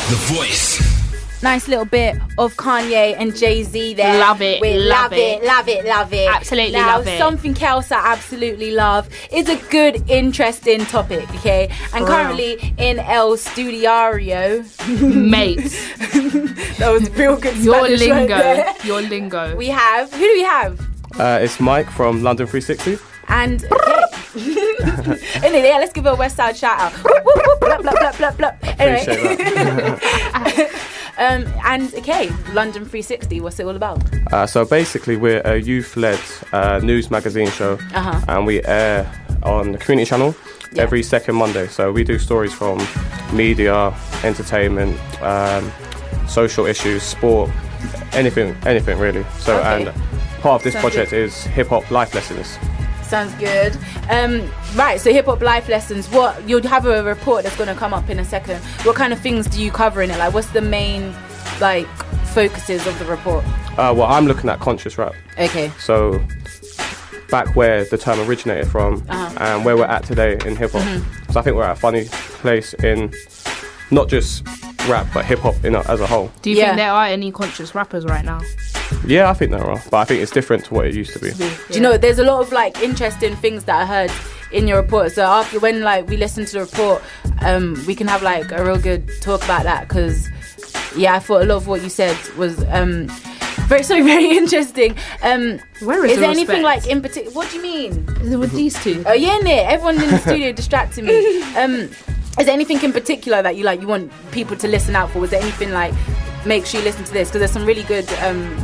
The Voice. Nice little bit of Kanye and Jay-Z there. Love it. We love it. Absolutely now, love it. Something else I absolutely love is a good, interesting topic, okay? And currently in El Studiario. Mate. That was real good Spanish right there. Your lingo. Who do we have? It's Mike from London360. And anyway, let's give a Westside shout out. Blah, blah, blah, blah, blah. Anyway. Appreciate that. And okay, London360, what's it all about? So basically, we're a youth-led news magazine show, and we air on the community channel every second Monday. So we do stories from media, entertainment, social issues, sport, anything really. So and part of this project is hip hop life lessons. Sounds good. Right, so hip hop life lessons. What you'll have a report that's going to come up in a second. What kind of things do you cover in it? Like, what's the main focuses of the report? Well, I'm looking at conscious rap. Okay. So back where the term originated from and where we're at today in hip hop. So I think we're at a funny place in not just rap but hip hop as a whole. Do you think there are any conscious rappers right now? Yeah, I think there are, but I think it's different to what it used to be. Do you know, there's a lot of interesting things that I heard in your report. So after when we listen to the report, we can have a real good talk about that, because I thought a lot of what you said was very interesting. Where is there the anything respect? In particular? What do you mean? Is it with these two? Oh yeah, innit? Everyone in the studio distracted me. Is there anything in particular that you want people to listen out for? Was there anything make sure you listen to this, because there's some really good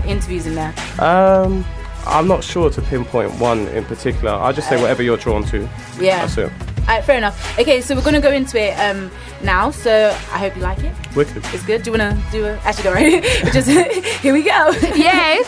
interviews in there? I'm not sure to pinpoint one in particular. I'll just say whatever you're drawn to. Yeah. That's it. Alright, fair enough. Okay, so we're going to go into it now, so I hope you like it. Wicked. It's good. Do you want to do a... Actually, don't worry. Just, here we go. Yay!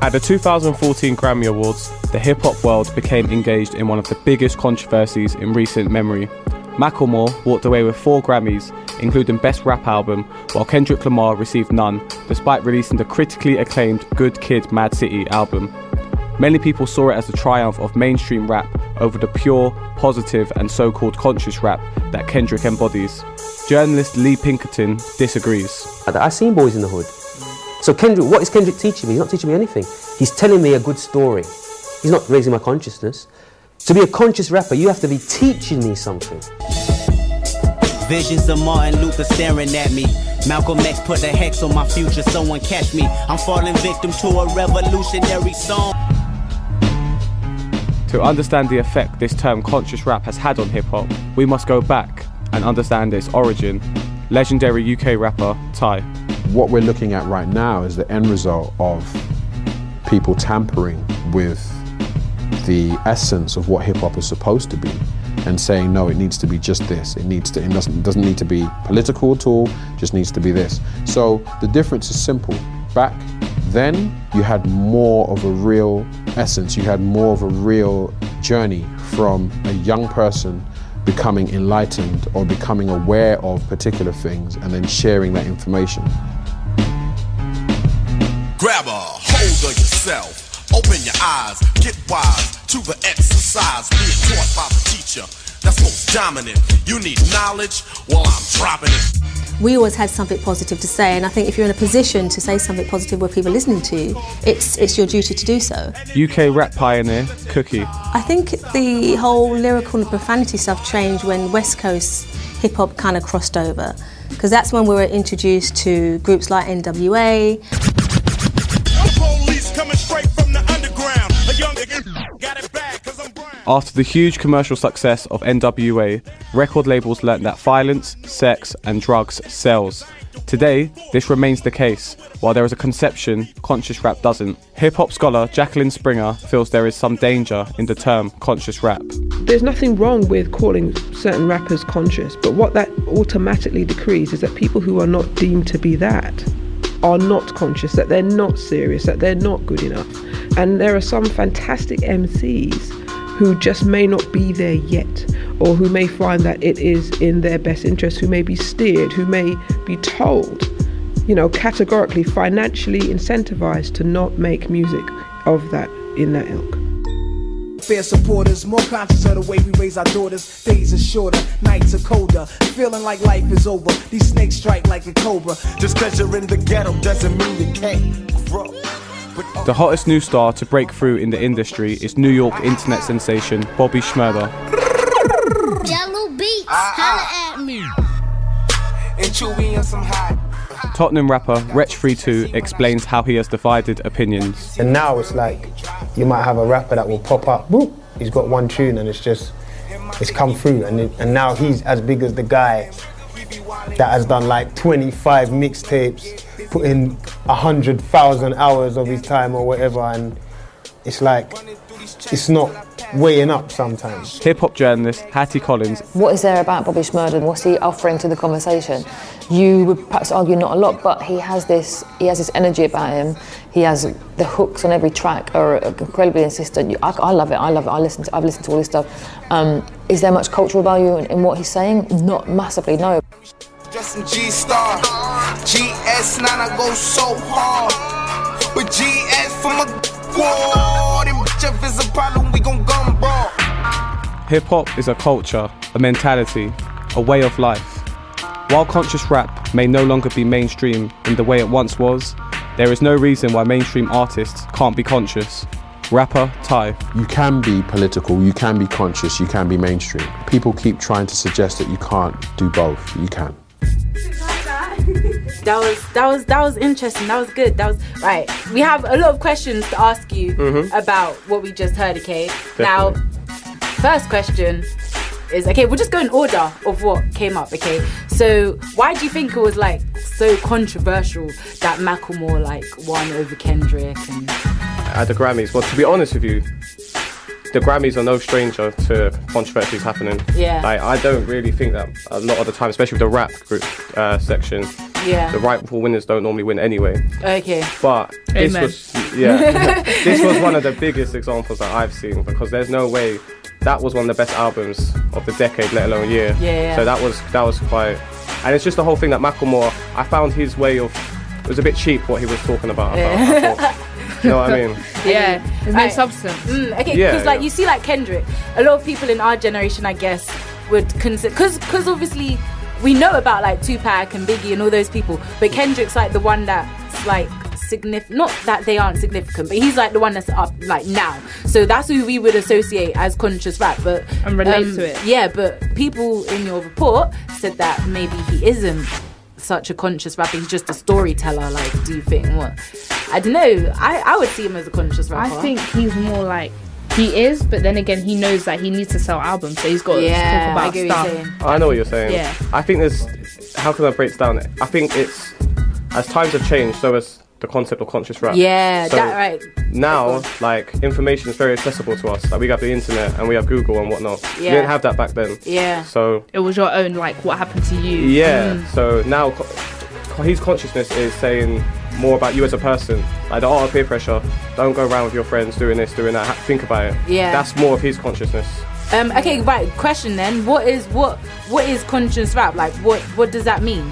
At the 2014 Grammy Awards, the hip-hop world became engaged in one of the biggest controversies in recent memory. Macklemore walked away with 4 Grammys, including Best Rap Album, while Kendrick Lamar received none, despite releasing the critically acclaimed Good Kid, Mad City album. Many people saw it as a triumph of mainstream rap over the pure, positive and so-called conscious rap that Kendrick embodies. Journalist Lee Pinkerton disagrees. I've seen Boys in the Hood. So Kendrick, what is Kendrick teaching me? He's not teaching me anything. He's telling me a good story. He's not raising my consciousness. To be a conscious rapper, you have to be teaching me something. Visions of Martin Luther staring at me. Malcolm X put a hex on my future, someone catch me. I'm falling victim to a revolutionary song. To understand the effect this term conscious rap has had on hip-hop, we must go back and understand its origin. Legendary UK rapper, Ty. What we're looking at right now is the end result of people tampering with the essence of what hip-hop is supposed to be and saying, no, it needs to be just this. It doesn't need to be political at all, just needs to be this. So the difference is simple. Back then, you had more of a real essence, you had more of a real journey from a young person becoming enlightened or becoming aware of particular things and then sharing that information. Grab a hold of yourself, open your eyes, get wise to the exercise being taught by the teacher. That's most dominant. You need knowledge, well, I'm dropping it. We always had something positive to say, and I think if you're in a position to say something positive where people are listening to you, it's your duty to do so. UK rap pioneer, Cookie. I think the whole lyrical and profanity stuff changed when West Coast hip-hop kind of crossed over, because that's when we were introduced to groups like NWA. Police coming straight from the underground. A young nigga got it bad 'cause I'm brown. After the huge commercial success of NWA, record labels learned that violence, sex and drugs sells. Today, this remains the case. While there is a conception, conscious rap doesn't. Hip-hop scholar Jacqueline Springer feels there is some danger in the term conscious rap. There's nothing wrong with calling certain rappers conscious, but what that automatically decrees is that people who are not deemed to be that are not conscious, that they're not serious, that they're not good enough. And there are some fantastic MCs who just may not be there yet, or who may find that it is in their best interest, who may be steered, who may be told, categorically, financially incentivized to not make music of that, in that ilk. welfare supporters, more conscious of the way we raise our daughters. Days are shorter, nights are colder, feeling like life is over. These snakes strike like a cobra. Just cause you're in the ghetto doesn't mean you can't grow. The hottest new star to break through in the industry is New York internet sensation Bobby Shmurda. Jello Beats, holla at me. And Chewy and some hot. Tottenham rapper Wretch 32 explains how he has divided opinions. And now it's like you might have a rapper that will pop up, boop, he's got one tune and it's come through, and now he's as big as the guy that has done like 25 mixtapes, put in 100,000 hours of his time or whatever, and it's like it's not weighing up sometimes. Hip-hop journalist Hattie Collins. What is there about Bobby Shmurda? What's he offering to the conversation? You would perhaps argue not a lot, but he has this energy about him. He has the hooks on every track are incredibly insistent. I love it. I've listened to all this stuff. Is there much cultural value in what he's saying? Not massively, no. Just in G-Star, GS9 I go so hard, but GS from a squad, and if it's a problem we gon' gun brawl. Hip-hop is a culture, a mentality, a way of life. While conscious rap may no longer be mainstream in the way it once was, there is no reason why mainstream artists can't be conscious. Rapper Ty. You can be political, you can be conscious, you can be mainstream. People keep trying to suggest that you can't do both. You can. That was interesting. That was good. That was right. We have a lot of questions to ask you about what we just heard. Okay. Definitely. Now, first question is we'll just go in order of what came up. Okay. So why do you think it was like so controversial that Macklemore like won over Kendrick and at the Grammys? Well, to be honest with you, the Grammys are no stranger to controversies happening. Yeah. Like, I don't really think that a lot of the time, especially with the rap group section, the rightful winners don't normally win anyway. Okay. But this was this was one of the biggest examples that I've seen, because there's no way that was one of the best albums of the decade, let alone year. Yeah. So that was quite, and it's just the whole thing that Macklemore, I found his way of, it was a bit cheap what he was talking about. I thought, you know what I mean? Yeah, there's no substance. Okay, because like you see, like Kendrick, a lot of people in our generation, I guess, would consider, because obviously we know about like Tupac and Biggie and all those people, but Kendrick's like the one that's like significant. Not that they aren't significant, but he's like the one that's up like now. So that's who we would associate as conscious rap, but and relate to it. Yeah, but people in your report said that maybe he isn't such a conscious rapper, he's just a storyteller. Like, do you think what? I don't know. I would see him as a conscious rapper. I think he's more like, he is, but then again, he knows that he needs to sell albums, so he's got to talk about stuff. I know what you're saying. Yeah. I think how can I break it down? I think it's, as times have changed, so has the concept of conscious rap. Yeah, so that right. Now, like, information is very accessible to us. Like, we have the internet and we have Google and whatnot. Yeah. We didn't have that back then. Yeah. So it was your own, like, what happened to you. Yeah. So now, his consciousness is saying more about you as a person. Like, the art of peer pressure. Don't go around with your friends doing this, doing that. Think about it. Yeah. That's more of his consciousness. Okay, right. Question then: what is conscious rap? Like, what does that mean?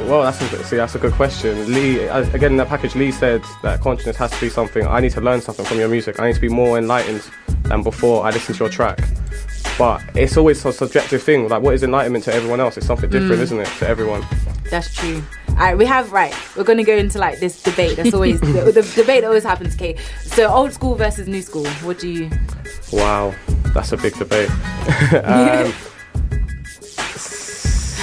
Well, that's a good question. Lee, again in that package, Lee said that consciousness has to be something. I need to learn something from your music. I need to be more enlightened than before I listen to your track. But it's always a subjective thing. Like, what is enlightenment to everyone else? It's something different, isn't it, to everyone? That's true. Alright, we're going to go into like this debate. That's always the debate that always happens. Okay, so old school versus new school. What do you? Wow, that's a big debate.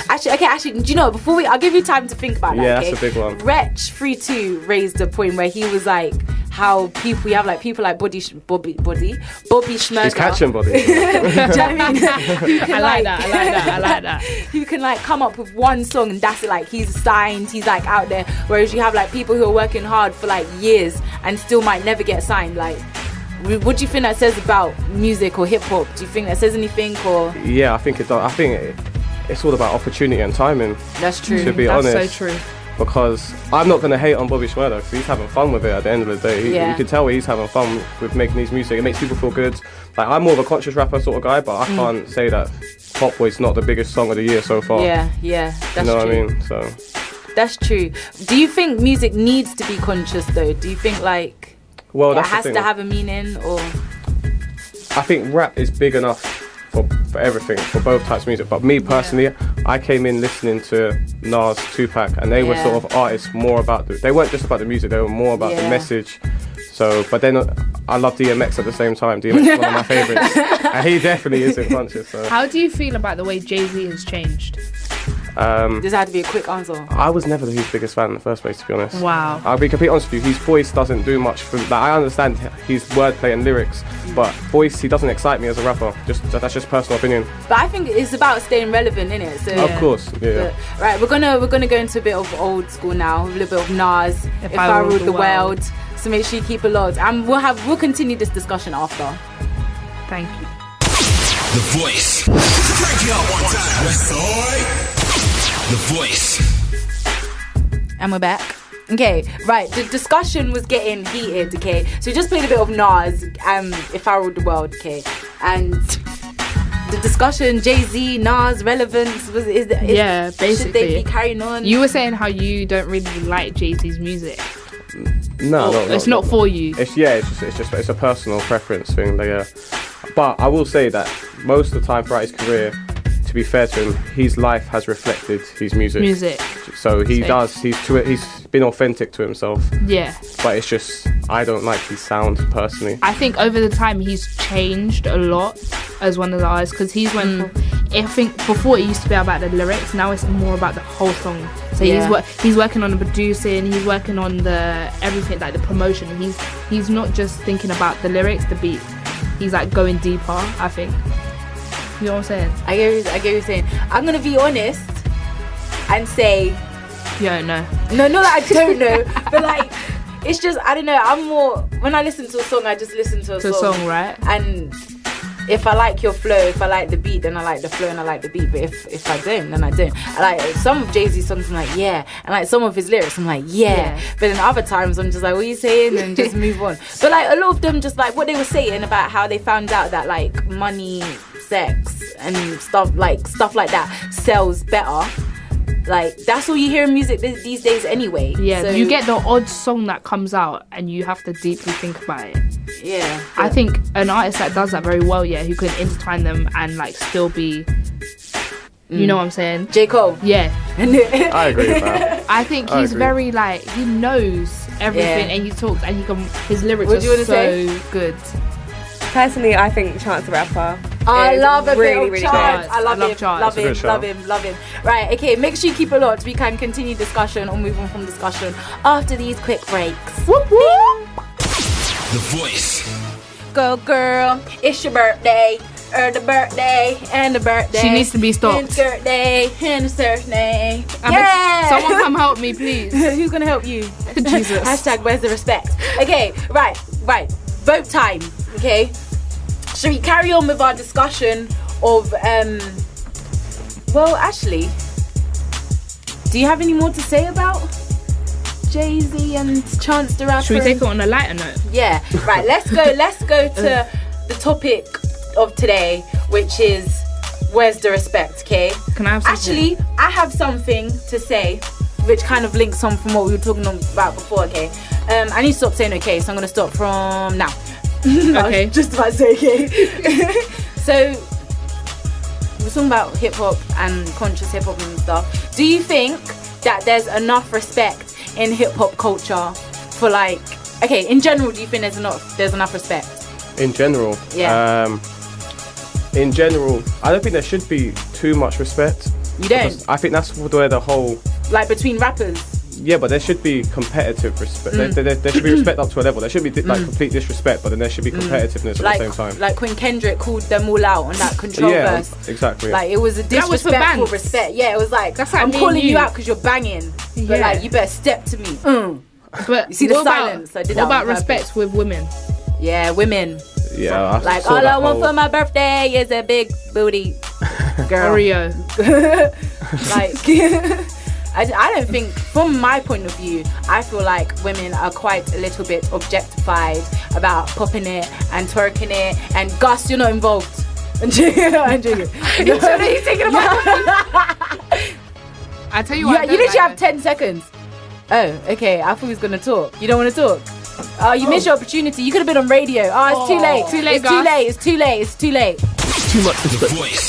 Actually, do you know? Before I'll give you time to think about that. Yeah, okay? that's a big one. Wretch 32 raised a point where he was like, how people like Bobby Shmurda. He's catching body. Do you know what I mean? I like that. Who can like come up with one song and that's it, like he's signed, he's like out there. Whereas you have like people who are working hard for like years and still might never get signed. Like, what do you think that says about music or hip hop? Do you think that says anything or? Yeah, I think it does. I think it's all about opportunity and timing. That's true. To be honest. That's so true. Because I'm not going to hate on Bobby Shmurda because he's having fun with it at the end of the day. You can tell he's having fun with making his music. It makes people feel good. Like, I'm more of a conscious rapper sort of guy, but I can't say that Pop Boy's not the biggest song of the year so far. Yeah, that's true. You know what I mean? So that's true. Do you think music needs to be conscious though? Do you think like it has to have a meaning or? I think rap is big enough for everything, for both types of music. But me personally, I came in listening to Nas, Tupac, and they were sort of artists more about they weren't just about the music, they were more about the message. So, but then I love DMX at the same time. DMX is one of my favourites, and he definitely isn't conscious. So. How do you feel about the way Jay-Z has changed? Does that have to be a quick answer? I was never his biggest fan in the first place, to be honest. Wow. I'll be completely honest with you, his voice doesn't do much for me. Like, I understand his wordplay and lyrics, but voice, he doesn't excite me as a rapper. That's just personal opinion. But I think it's about staying relevant, innit? So of course, yeah. But, right, we're gonna go into a bit of old school now, a little bit of Nas, If I Ruled the World. So make sure you keep it locked, and we'll continue this discussion after. Thank you. The Voice. Crank it up one time. Westside. The Voice. And we're back. Okay, right. The discussion was getting heated. Okay, so we just played a bit of Nas, If I Ruled the World. Okay, and the discussion, Jay-Z, Nas, relevance basically. Should they be carrying on? You were saying how you don't really like Jay-Z's music. No, it's not for you. It's a personal preference thing. But I will say that most of the time throughout his career, to be fair to him, his life has reflected his music. So he's been authentic to himself. Yeah. But it's just, I don't like his sound personally. I think over the time he's changed a lot as one of the artists, because he's went from, I think before it used to be about the lyrics, now it's more about the whole song. So he's working on the producing, he's working on the everything, like the promotion. He's not just thinking about the lyrics, the beat. He's like going deeper, I think. You know what I'm saying? I get what you're saying. I'm gonna be honest and say, you don't know. No, not that I don't know, but like, it's just, I don't know. I'm more, when I listen to a song, I just listen to a song, right? And if I like your flow, if I like the beat, then I like the flow and I like the beat. But if I don't, then I don't. I like some of Jay-Z's songs, I'm like, yeah. And like some of his lyrics, I'm like, yeah. But then other times, I'm just like, what are you saying? And just move on. But like a lot of them, just like what they were saying about how they found out that like money, sex, and stuff like that sells better. Like, that's all you hear in music these days anyway. Yeah, so you get the odd song that comes out and you have to deeply think about it. Yeah. I think an artist that does that very well, who can intertwine them and like still be, you know what I'm saying? J. Cole. Yeah. I agree with that. I think he's very like, he knows everything and he talks and his lyrics are so good. Personally, I think Chance the Rapper. I love a really, bit of really Chance. good. I love him. Love him. Right, okay, make sure you keep it locked. We can continue discussion or move on from discussion after these quick breaks. Whoop, whoop. The Voice. Go girl, it's your birthday. The birthday and the birthday. She needs to be stopped. And birthday and the birthday. Someone come help me, please. Who's gonna help you? Jesus. Hashtag where's the respect? Okay, right. Vote time. Okay. Should we carry on with our discussion of well, actually, do you have any more to say about Jay-Z and Chance the Rapper? Should we take it on a lighter note? Yeah. Right, let's go to the topic of today, which is where's the respect, okay? Can I have something? Actually, I have something to say which kind of links on from what we were talking about before, okay? I need to stop saying okay, so I'm gonna stop from now. Okay. I was just about to say okay. So we're talking about hip hop and conscious hip hop and stuff. Do you think that there's enough respect in hip hop culture for like, okay, in general, do you think there's enough respect? In general? Yeah. In general, I don't think there should be too much respect. You don't? I think that's where the whole... Like between rappers? Yeah, but there should be competitive respect. There should be respect up to a level. There should be like complete disrespect, but then there should be competitiveness at the same time. Like when Kendrick called them all out on that Control verse. Exactly. Like it was a disrespectful respect. Yeah, it was like, that's like I'm calling you out because you're banging, but like you better step to me. But you see the silence. I did what that about respect with women? Yeah, women. Yeah. Like all I want for my birthday is a big booty girl. Oreo. Like. I don't think, from my point of view, I feel like women are quite a little bit objectified about popping it and twerking it. And Gus, you're not involved. I'm joking. He's taking about. I tell you what. You literally have 10 seconds. Oh, okay. I thought he was gonna talk. You don't want to talk? Oh, you missed your opportunity. You could have been on radio. Oh, it's too late. Too late, It's too late. It's too late. It's too late. Too much respect.